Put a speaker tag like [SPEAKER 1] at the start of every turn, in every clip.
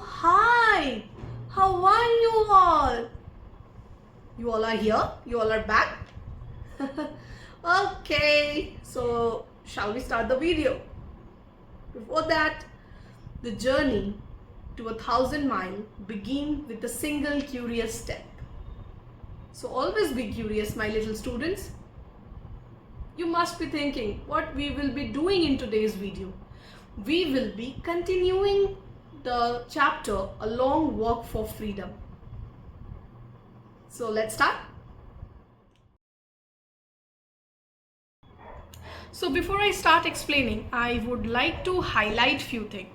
[SPEAKER 1] hi. How are you all? You all are here? You all are back? Okay, so shall we start the video? Before that, the journey to 1,000 miles begins with a single curious step. So always be curious, my little students. You must be thinking what we will be doing in today's video. We will be continuing the chapter A Long Walk for Freedom. So let's start. So before I start explaining, I would like to highlight few things.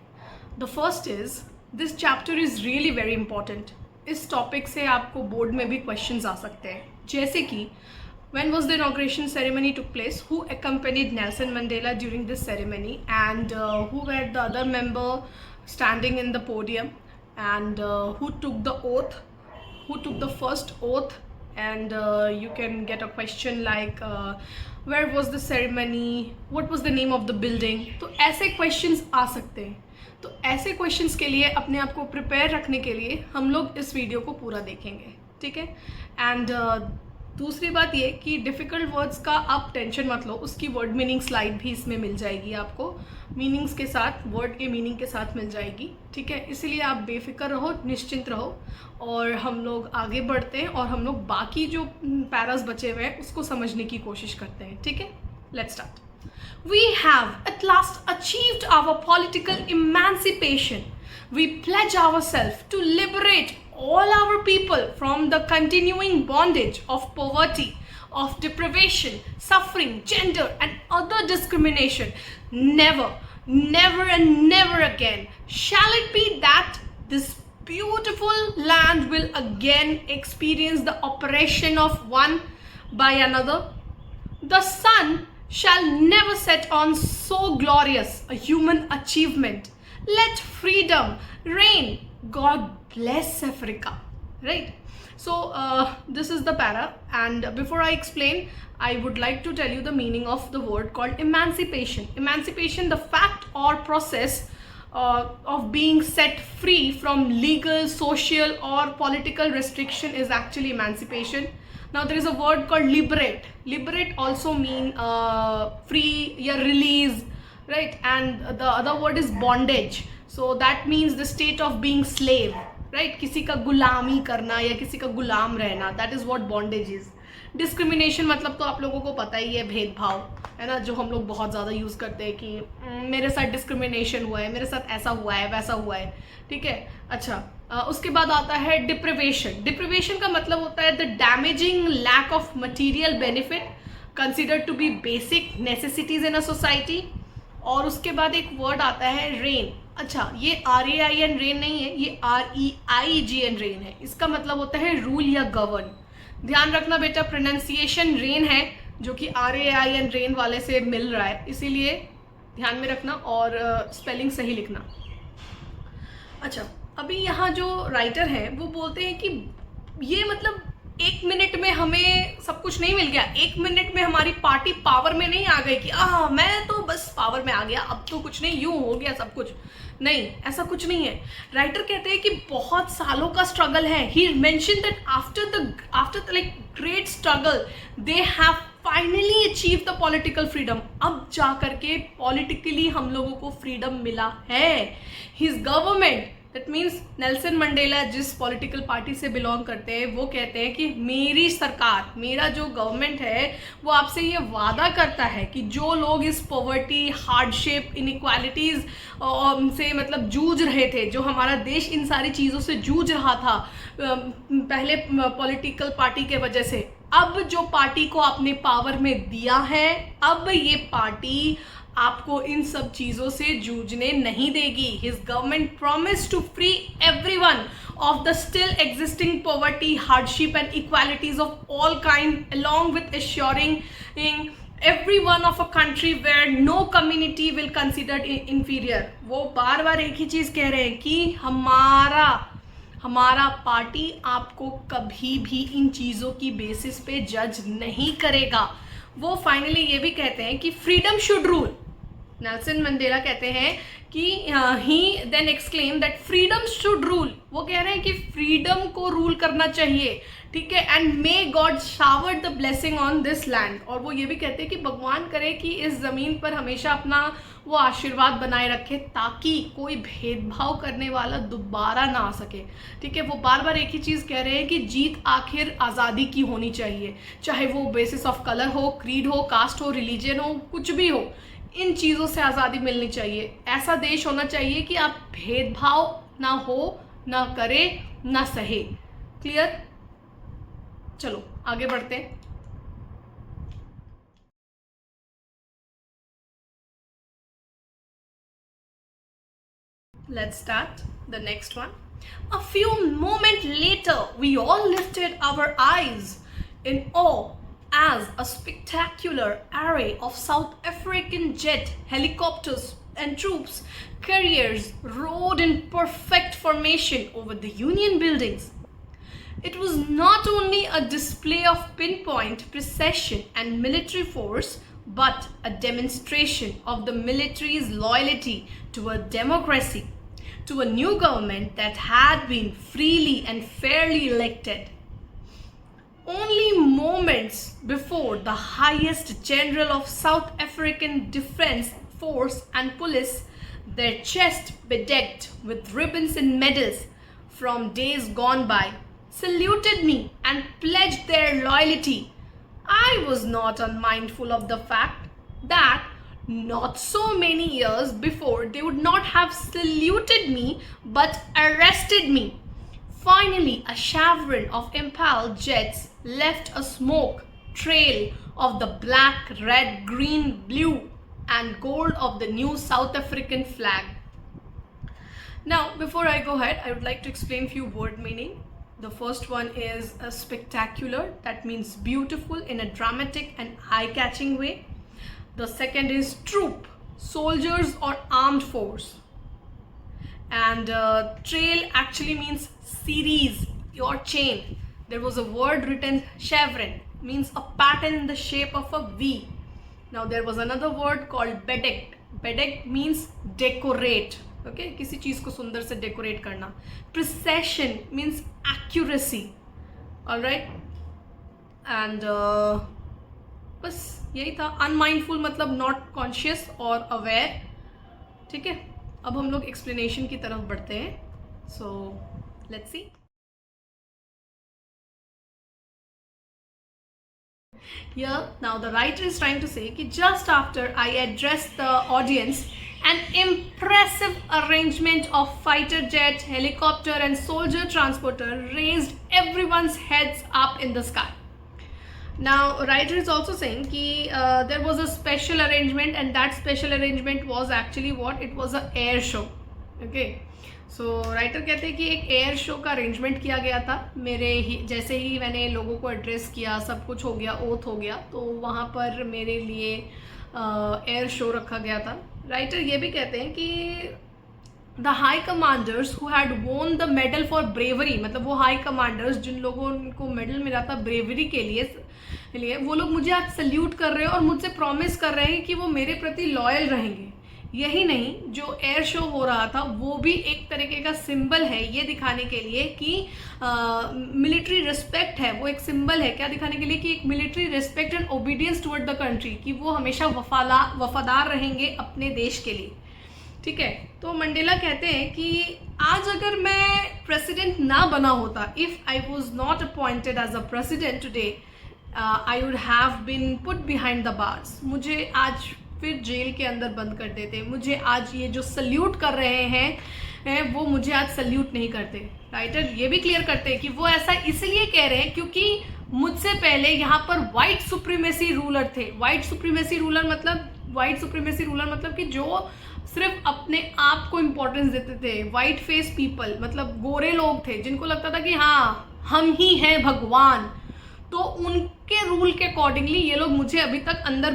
[SPEAKER 1] The first is, this chapter is really very important. इस topic से आपको board में भी questions आ सकते हैं, जैसे कि when was the inauguration ceremony took place, who accompanied Nelson Mandela during this ceremony, and who were the other member standing in the podium, and who took the oath, who took the first oath, and you can get a question like where was the ceremony, what was the name of the building. तो ऐसे questions आ सकते हैं. तो ऐसे questions के लिए अपने आप को प्रिपेयर रखने के लिए हम लोग इस वीडियो को पूरा देखेंगे, ठीक है. एंड दूसरी बात ये कि डिफ़िकल्ट वर्ड्स का आप टेंशन मत लो, उसकी वर्ड मीनिंग स्लाइड भी इसमें मिल जाएगी आपको, मीनिंग्स के साथ, वर्ड के मीनिंग के साथ मिल जाएगी, ठीक है. इसीलिए आप बेफिक्र रहो, निश्चिंत रहो, और हम लोग आगे बढ़ते हैं और हम लोग बाकी जो पैरास बचे हुए हैं उसको समझने की कोशिश करते हैं, ठीक है. Let's start. We have at last achieved our political emancipation. We pledge ourselves to liberate all our people from the continuing bondage of poverty, of deprivation, suffering, gender, and other discrimination. Never, never, and never again shall it be that this beautiful land will again experience the oppression of one by another. The sun shall never set on so glorious a human achievement. Let freedom reign. God bless Africa. Right? So this is the para, and before I explain, I would like to tell you the meaning of the word called emancipation. Emancipation, the fact or process of being set free from legal, social, or political restriction is actually emancipation. Now there is a word called liberate. Liberate also mean free या release, right? And the other word is bondage. So that means the state of being slave, right? किसी का गुलामी करना या किसी का गुलाम रहना, that is what bondage is. Discrimination मतलब तो आप लोगों को पता ही है, भेदभाव है ना, जो हम लोग बहुत ज़्यादा यूज़ करते हैं कि मेरे साथ डिस्क्रिमिनेशन हुआ है, मेरे साथ ऐसा हुआ है, वैसा हुआ है, ठीक है. अच्छा, उसके बाद आता है डिप्रिवेशन. डिप्रिवेशन का मतलब होता है the damaging lack of material benefit considered to be basic necessities in a society. और उसके बाद एक वर्ड आता है रेन. अच्छा, ये RAIN रेन नहीं है, ये REIGN रेन है. इसका मतलब होता है रूल या गवर्न. ध्यान रखना बेटा, प्रोनाउंसिएशन रेन है जो कि RAIN रेन वाले से मिल रहा है, इसीलिए ध्यान में रखना और स्पेलिंग सही लिखना. अच्छा, अभी यहाँ जो राइटर हैं वो बोलते हैं कि ये मतलब 1 मिनट में हमें सब कुछ नहीं मिल गया, 1 मिनट में हमारी पार्टी पावर में नहीं आ गई कि मैं तो बस पावर में आ गया, अब तो कुछ नहीं, यूं हो गया सब कुछ. नहीं, ऐसा कुछ नहीं है. राइटर कहते हैं कि बहुत सालों का स्ट्रगल है. He mention that after the like great struggle they have finally achieve the political freedom. अब जा करके पॉलिटिकली हम लोगों को फ्रीडम मिला है. His government, that means Nelson Mandela जिस पॉलिटिकल पार्टी से बिलोंग करते हैं, वो कहते हैं कि मेरी सरकार, मेरा जो गवर्नमेंट है वो आपसे ये वादा करता है कि जो लोग इस पॉवर्टी, हार्डशिप, इनइक्वालिटीज़ से मतलब जूझ रहे थे, जो हमारा देश इन सारी चीज़ों से जूझ रहा था पहले पॉलिटिकल पार्टी के वजह से, अब जो पार्टी को आपने पावर में दिया है, अब ये पार्टी आपको इन सब चीज़ों से जूझने नहीं देगी. His government promise to free everyone of the still existing poverty, hardship and equalities of all kind, along with assuring everyone of a country where no community will considered inferior. वो बार बार एक ही चीज़ कह रहे हैं कि हमारा पार्टी आपको कभी भी इन चीज़ों की बेसिस पे जज नहीं करेगा. वो फाइनली ये भी कहते हैं कि freedom should rule. Nelson Mandela कहते हैं कि he then exclaim that freedom should rule, वो कह रहे हैं कि फ्रीडम को रूल करना चाहिए, ठीक है, and may God shower the blessing on this land, और वो ये भी कहते हैं कि भगवान करे कि इस ज़मीन पर हमेशा अपना वो आशीर्वाद बनाए रखे ताकि कोई भेदभाव करने वाला दोबारा ना आ सके, ठीक है। वो बार बार एक ही चीज़ कह रहे हैं कि जीत आखिर आज़ादी की होनी चाहिए, चाहे वो बेसिस ऑफ कलर हो, क्रीड हो, कास्ट हो, रिलीजन हो, कुछ भी हो, इन चीज़ों से आज़ादी मिलनी चाहिए। ऐसा देश होना चाहिए कि आप भेदभाव ना हो, ना करे, ना सहे। क्लियर? चलो आगे बढ़ते हैं। Let's start the next one. A few moments later, we all lifted our eyes in awe as a spectacular array of South African jet, helicopters, and troops carriers rode in perfect formation over the Union buildings. It was not only a display of pinpoint precision and military force, but a demonstration of the military's loyalty to a democracy, to a new government that had been freely and fairly elected. Only moments before, the highest general of South African Defence Force and Police, their chests bedecked with ribbons and medals from days gone by, saluted me and pledged their loyalty. I was not unmindful of the fact that not so many years before they would not have saluted me but arrested me. Finally, a chevron of impaled jets left a smoke trail of the black, red, green, blue and gold of the new South African flag. Now, before I go ahead, I would like to explain few word meaning. The first one is a spectacular, that means beautiful in a dramatic and eye-catching way. The second is troop, soldiers or armed force. And trail actually means series, your chain. There was a word written chevron, means a pattern in the shape of a V. Now there was another word called bedecked. Bedecked means decorate. Okay किसी चीज़ को सुंदर से decorate करना. Precision means accuracy. Alright, and बस यही था. Unmindful मतलब not conscious और अवेयर. ठीक है, अब हम लोग एक्सप्लेनेशन की तरफ बढ़ते हैं. So let's see. Here now the writer is trying to say कि just after I addressed the audience, an impressive arrangement of fighter jet, helicopter and soldier transporter raised everyone's heads up in the sky. Now writer is also saying कि there was a special arrangement, and that special arrangement was actually what? It was a air show. Okay, so writer कहते हैं कि एक air show का arrangement किया गया था. मेरे ही जैसे ही मैंने लोगों को एड्रेस किया, सब कुछ हो गया, ओथ हो गया, तो वहाँ पर मेरे लिए एयर शो रखा गया था. राइटर ये भी कहते हैं कि the high commanders who had won the medal for bravery, मतलब वो हाई कमांडर्स जिन लोगों को मेडल मिला था ब्रेवरी के लिए वो लोग मुझे आज सल्यूट कर रहे हैं और मुझसे प्रॉमिस कर रहे हैं कि वो मेरे प्रति लॉयल रहेंगे. यही नहीं, जो एयर शो हो रहा था वो भी एक तरीके का सिंबल है, ये दिखाने के लिए कि मिलिट्री रिस्पेक्ट है. वो एक सिंबल है, क्या दिखाने के लिए? कि एक military respect and obedience toward the country, कि वो हमेशा वफादार रहेंगे अपने देश के लिए. ठीक है, तो मंडेला कहते हैं कि आज अगर मैं प्रेसिडेंट ना बना होता, if I was not appointed as a president today, I would have been put behind the bars. मुझे आज फिर जेल के अंदर बंद कर देते. मुझे आज ये जो सल्यूट कर रहे हैं वो मुझे आज सल्यूट नहीं करते. राइटर ये भी क्लियर करते हैं कि वो ऐसा इसलिए कह रहे हैं क्योंकि मुझसे पहले यहाँ पर वाइट सुप्रीमेसी रूलर थे. वाइट सुप्रीमेसी रूलर मतलब कि जो सिर्फ अपने आप को इम्पोर्टेंस देते थे. वाइट फेस पीपल मतलब गोरे लोग थे जिनको लगता था कि हाँ हम ही हैं भगवान. तो उनके रूल के अकॉर्डिंगली ये लोग मुझे अभी तक अंदर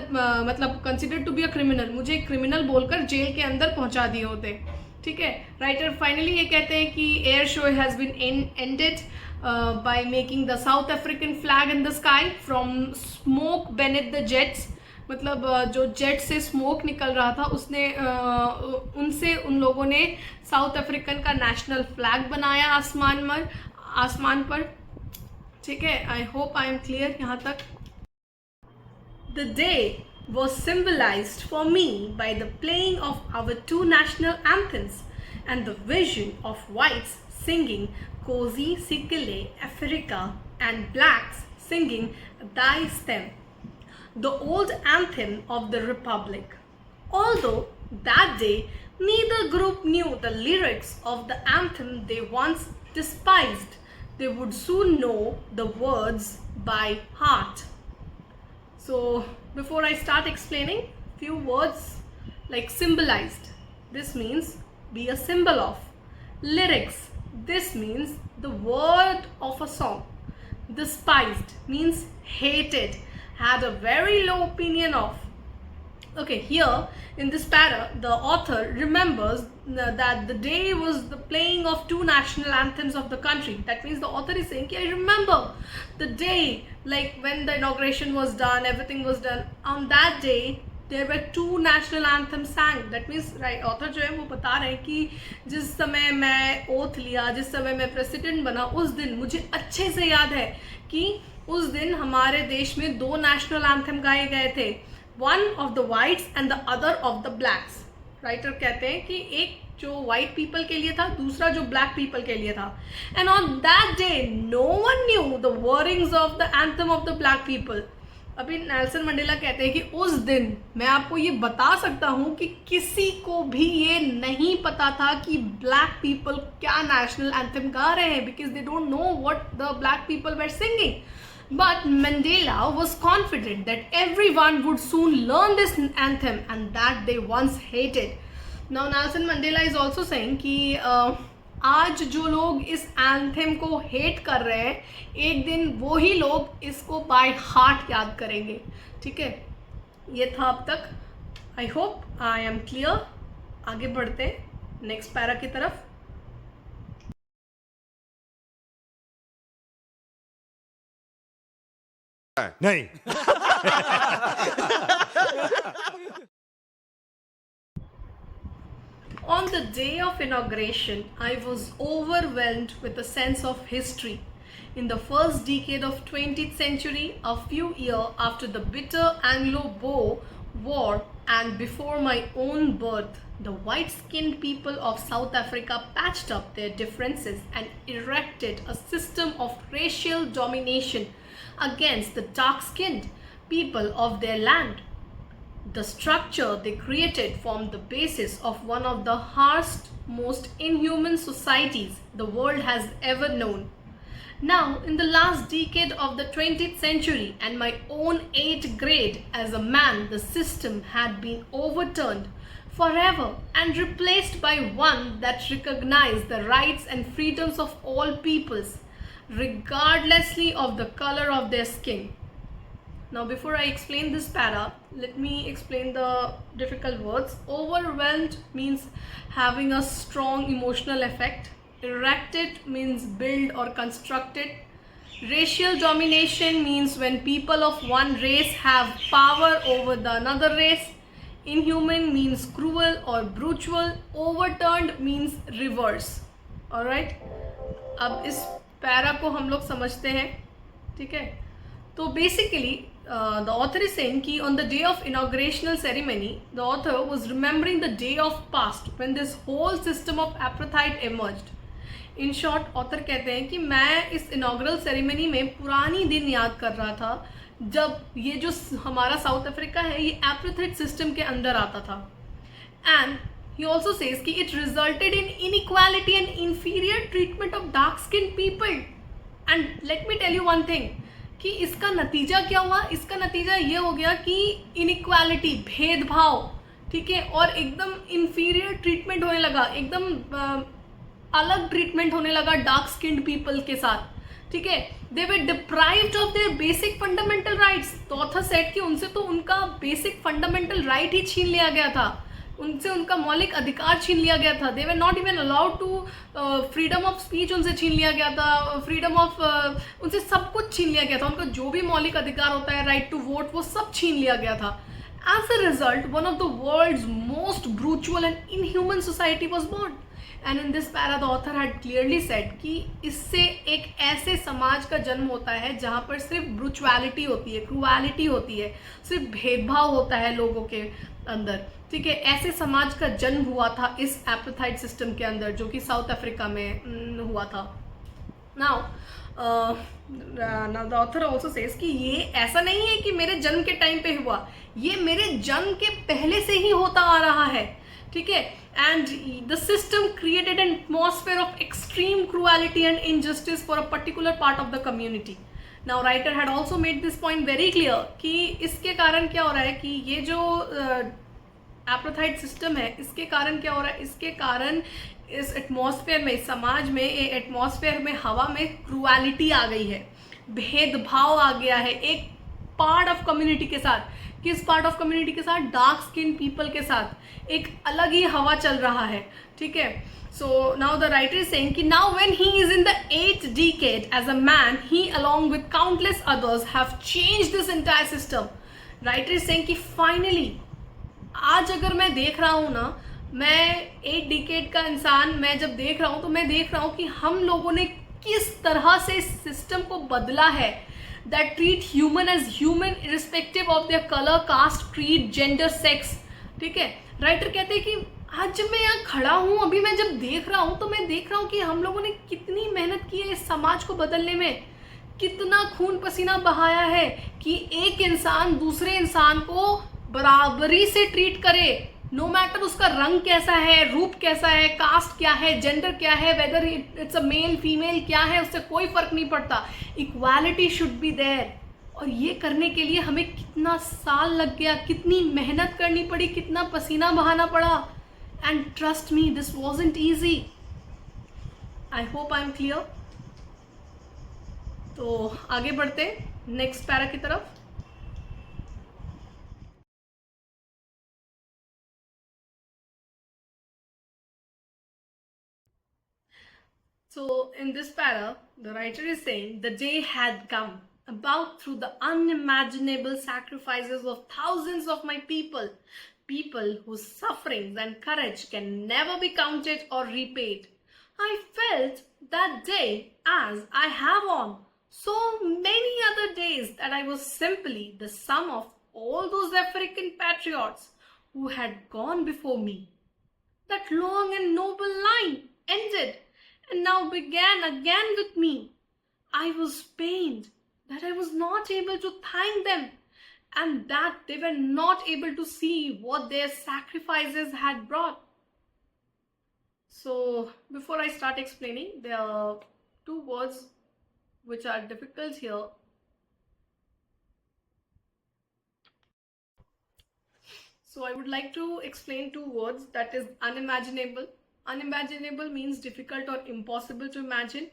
[SPEAKER 1] मतलब consider to be a criminal, मुझे क्रिमिनल बोलकर जेल के अंदर पहुंचा दिए होते. ठीक है, राइटर फाइनली ये कहते हैं कि air show has been ended by making the South African flag in the sky from smoke beneath the jets. मतलब जो जेट से स्मोक निकल रहा था उसने उनसे उन लोगों ने साउथ अफ्रीकन का नेशनल फ्लैग बनाया आसमान पर। ठीक है, I hope I am clear यहाँ तक। The day was symbolized for me by the playing of our two national anthems and the vision of whites singing Kosi Sikile Africa and blacks singing Thy Stem, the old anthem of the Republic. Although that day neither group knew the lyrics of the anthem they once despised, they would soon know the words by heart. So before I start explaining, few words like symbolized. This means be a symbol of. Lyrics. This means the word of a song. Despised means hated, had a very low opinion of. Okay, here in this para, the author remembers that the day was the playing of two national anthems of the country. That means the author is saying, I remember the day, like when the inauguration was done, everything was done. On that day, there were two national anthems sang. That means, right, author जो है वो बता रहे हैं कि जिस समय मैं ओथ लिया, जिस समय मैं प्रेसिडेंट बना, उस दिन मुझे अच्छे से याद है कि उस दिन हमारे देश में दो नेशनल एंथम गाए गए थे, one of the whites and the other of the blacks. Writer कहते हैं कि एक जो वाइट पीपल के लिए था, दूसरा जो ब्लैक पीपल के लिए था। And on that day no one knew the wordings of the anthem of the black people. अभी नेल्सन मंडेला कहते हैं कि उस दिन मैं आपको ये बता सकता हूँ कि किसी को भी ये नहीं पता था कि ब्लैक पीपल क्या नेशनल एंथम गा रहे हैं, because they don't know what the black people were singing. But Mandela was confident that everyone would soon learn this anthem and that they once hated. Now Nelson Mandela is also saying कि आज जो लोग इस anthem को hate कर रहे हैं, एक दिन वो ही लोग इसको बाय हार्ट याद करेंगे. ठीक है, ये था अब तक. I hope I am clear. आगे बढ़ते हैं नेक्स्ट पैरा की तरफ.
[SPEAKER 2] नहीं.
[SPEAKER 1] On the day of inauguration, I was overwhelmed with a sense of history. In the first decade of 20th century, a few years after the bitter Anglo-Boer War and before my own birth, the white-skinned people of South Africa patched up their differences and erected a system of racial domination against the dark-skinned people of their land. The structure they created formed the basis of one of the harshest, most inhuman societies the world has ever known. Now, in the last decade of the 20th century and my own 8th grade as a man, the system had been overturned forever and replaced by one that recognized the rights and freedoms of all peoples, regardlessly of the color of their skin. Now, before I explain this para, let me explain the difficult words. Overwhelmed means having a strong emotional effect. Erected means build or constructed. Racial domination means when people of one race have power over the another race. Inhuman means cruel or brutal. Overturned means reverse. Alright? अब इस para को हम लोग समझते हैं. ठीक है, तो basically the author is saying कि on the day of inaugurational ceremony, the author was remembering the day of past when this whole system of apartheid emerged. In short, author कहते हैं कि मैं इस inaugural ceremony में पुरानी दिन याद कर रहा था जब ये जो हमारा साउथ अफ्रीका है ये apartheid system के अंदर आता था. And he also says कि it resulted in inequality and inferior treatment of dark-skinned people. And let me tell you one thing, कि इसका नतीजा क्या हुआ. इसका नतीजा ये हो गया कि इनइक्वालिटी, भेदभाव, ठीक है, और एकदम इन्फीरियर ट्रीटमेंट होने लगा, एकदम अलग ट्रीटमेंट होने लगा डार्क स्किन्ड पीपल के साथ. ठीक है, they were deprived of their basic fundamental rights. तो ऑथर सेड कि उनसे तो उनका बेसिक फंडामेंटल राइट ही छीन लिया गया था, उनसे उनका मौलिक अधिकार छीन लिया गया था. They were not even allowed to, freedom of speech उनसे छीन लिया गया था, फ्रीडम ऑफ उनसे सब कुछ छीन लिया गया था. उनका जो भी मौलिक अधिकार होता है, राइट टू वोट, वो सब छीन लिया गया था. As a result, one of the world's most brutal and inhuman society was born. And in this para, the author had clearly said कि इससे एक ऐसे समाज का जन्म होता है जहाँ पर सिर्फ ब्रुचुअलिटी होती है, क्रूअलिटी होती है, सिर्फ भेदभाव होता है लोगों के अंदर. ठीक है, ऐसे समाज का जन्म हुआ था इस एपार्थाइड सिस्टम के अंदर, जो कि साउथ अफ्रीका में हुआ था. Now the author also says कि ये ऐसा नहीं है कि मेरे जन्म के टाइम पे हुआ, ये मेरे जन्म के पहले से ही होता आ रहा है. ठीक है, and the system created an atmosphere of extreme cruelty and injustice for a particular part of the community. Now writer had also made this point very clear कि इसके कारण क्या हो रहा है कि ये जो एपार्थाइड सिस्टम है, इसके कारण क्या हो रहा है, इसके कारण इस एटमॉस्फेयर में, इस समाज में, एटमॉस्फेयर में, हवा में क्रूअलिटी आ गई है, भेदभाव आ गया है एक पार्ट ऑफ कम्युनिटी के साथ. किस पार्ट ऑफ कम्युनिटी के साथ? डार्क स्किन पीपल के साथ एक अलग ही हवा चल रहा है. ठीक है, so now the writer is saying कि now when he is in the 8th decade as a man, he along with countless others have changed this entire system. Writer is saying कि फाइनली आज अगर मैं देख रहा हूँ ना, मैं 8 डिकेड का इंसान, मैं जब देख रहा हूँ तो मैं देख रहा हूँ कि हम लोगों ने किस तरह से इस सिस्टम को बदला है, that treat human as human irrespective of their colour, caste, creed, gender, sex. ठीक है, राइटर कहते हैं कि आज जब मैं यहाँ खड़ा हूँ, अभी मैं जब देख रहा हूँ तो मैं देख रहा हूँ कि हम लोगों ने कितनी मेहनत की है इस समाज को बदलने में, कितना खून पसीना बहाया है कि एक इंसान दूसरे इंसान को बराबरी से ट्रीट करे, नो मैटर उसका रंग कैसा है, रूप कैसा है, कास्ट क्या है, जेंडर क्या है, whether it's a male female क्या है, उससे कोई फर्क नहीं पड़ता. Equality should be there. और ये करने के लिए हमें कितना साल लग गया, कितनी मेहनत करनी पड़ी, कितना पसीना बहाना पड़ा. And trust me, this wasn't easy. I hope I am clear. तो आगे बढ़ते नेक्स्ट पैरा की तरफ. So in this para, the writer is saying the day had come, about through the unimaginable sacrifices of thousands of my people whose sufferings and courage can never be counted or repaid. I felt that day, as I have on so many other days, that I was simply the sum of all those African patriots who had gone before me. That long and noble line ended and now began again with me. I was pained that I was not able to thank them and that they were not able to see what their sacrifices had brought. So, before I start explaining, there are two words which are difficult here. So, I would like to explain two words, that is unimaginable. Unimaginable means difficult or impossible to imagine,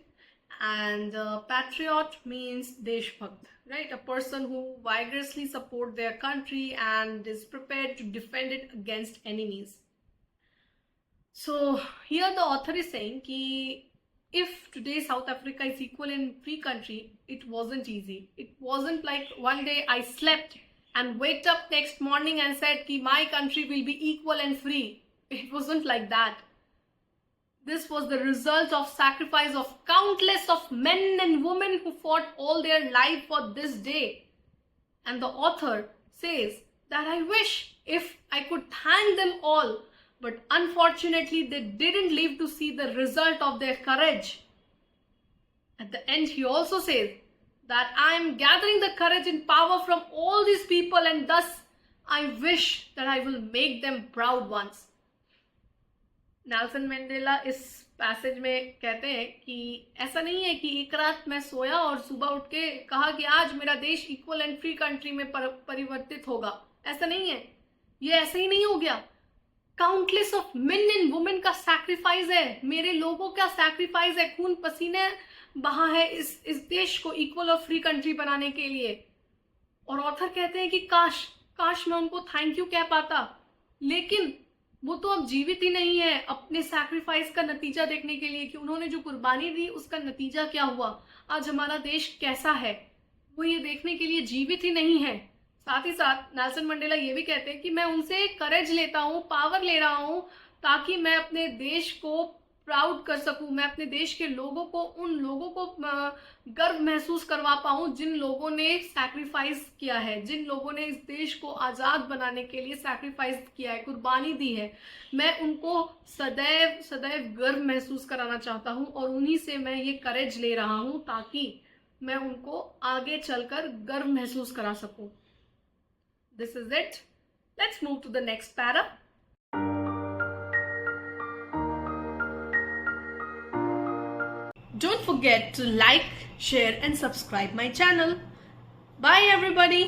[SPEAKER 1] and patriot means deshbhakt, right? A person who vigorously support their country and is prepared to defend it against enemies. So here the author is saying ki if today South Africa is equal and free country, it wasn't easy. It wasn't like one day I slept and waked up next morning and said ki my country will be equal and free. It wasn't like that. This was the result of sacrifice of countless of men and women who fought all their life for this day. And the author says that I wish if I could thank them all, but unfortunately they didn't live to see the result of their courage. At the end he also says that I am gathering the courage and power from all these people, and thus I wish that I will make them proud once. Nelson Mandela इस passage में कहते हैं कि ऐसा नहीं है कि एक रात मैं सोया और सुबह उठ के कहा कि आज मेरा देश इक्वल एंड फ्री कंट्री में परिवर्तित होगा. ऐसा नहीं है, ये ऐसे ही नहीं हो गया. Countless of main and women का सैक्रिफाइस है, मेरे लोगों का सैक्रिफाइस है, खून पसीने बहा है इस देश को इक्वल और फ्री कंट्री बनाने के लिए. और ऑथर कहते हैं कि काश मैं उनको थैंक यू कह पाता, लेकिन वो तो अब जीवित ही नहीं है अपने सैक्रिफाइस का नतीजा देखने के लिए कि उन्होंने जो कुर्बानी दी उसका नतीजा क्या हुआ, आज हमारा देश कैसा है, वो ये देखने के लिए जीवित ही नहीं है. साथ ही साथ नेल्सन मंडेला ये भी कहते हैं कि मैं उनसे करेज लेता हूँ, पावर ले रहा हूँ, ताकि मैं अपने देश को प्राउड कर सकूं, मैं अपने देश के लोगों को, उन लोगों को गर्व महसूस करवा पाऊं जिन लोगों ने सैक्रिफाइस किया है, जिन लोगों ने इस देश को आज़ाद बनाने के लिए सैक्रिफाइस किया है, कुर्बानी दी है। मैं उनको सदैव सदैव गर्व महसूस कराना चाहता हूं और उन्हीं से मैं ये करेज ले रहा हूं ताकि मैं उनको आगे चलकर गर्व महसूस करा सकूं। This is it. Let's move to the next para. Don't forget to like, share and subscribe my channel. Bye everybody.